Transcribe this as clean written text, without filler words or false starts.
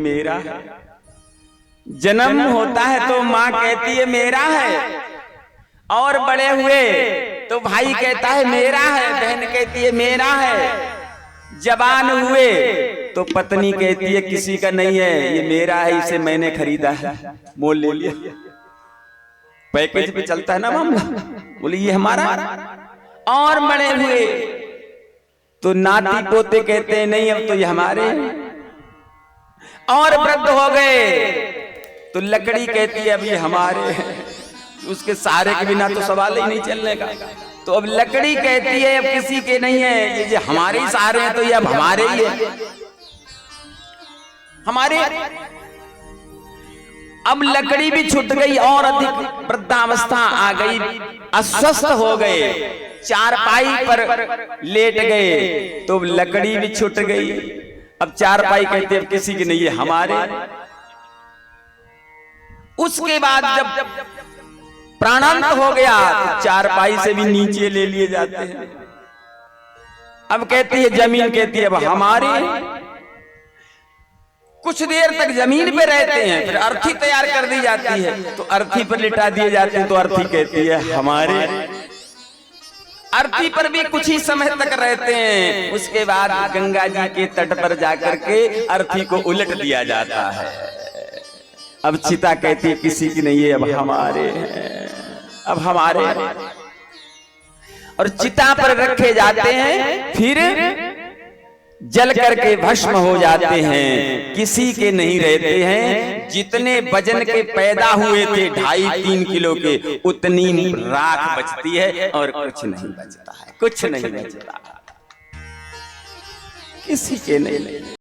मेरा है। जन्म होता है तो माँ कहती है मेरा है, और बड़े हुए तो भाई कहता है मेरा है, बहन कहती है मेरा है। जवान हुए तो पत्नी कहती है किसी का नहीं है, ये मेरा है, इसे मैंने खरीदा है, मोल ले लिया। पैकेज पे चलता है ना मामला, बोले ये हमारा। और बड़े हुए तो नाती पोते कहते हैं नहीं अब तो ये हमारे। और वृद्ध हो गए तो लकड़ी कहती है अब ये हमारे, उसके सहारे के बिना तो सवाल ही नहीं चलने का। तो अब लकड़ी कहती है अब किसी के नहीं है, ये जो हमारे ही सहारे हैं तो ये अब हमारे ही है, हमारे। अब लकड़ी भी छूट गई और अधिक वृद्धावस्था आ गई, अस्वस्थ हो गए, चारपाई पर लेट गए तो लकड़ी भी छूट गई। अब चारपाई कहते अब किसी की नहीं है, हमारे। उसके बाद जब प्राणांत हो गया तो चारपाई से भी नीचे ले लिए जाते हैं। अब कहती है जमीन कहती है अब हमारे। कुछ देर तक जमीन पे रहते हैं, फिर अर्थी तैयार कर दी जाती है तो अर्थी पर लिटा दिए जाते हैं तो अर्थी कहती है हमारे। अर्थी पर भी कुछ ही समय तक रहते हैं, उसके बाद गंगा जी के तट पर जाकर के अर्थी को उलट दिया जाता है। अब चिता कहती है किसी की नहीं है, अब हमारे हैं, अब हमारे। और चिता पर रखे जाते हैं, फिर जल करके भस्म हो जाते हैं, किसी के नहीं रहते हैं। जितने वजन के पैदा हुए थे 2.5-3 किलो के, उतनी राख बचती है और कुछ नहीं बचता है, कुछ नहीं बचता, किसी के नहीं।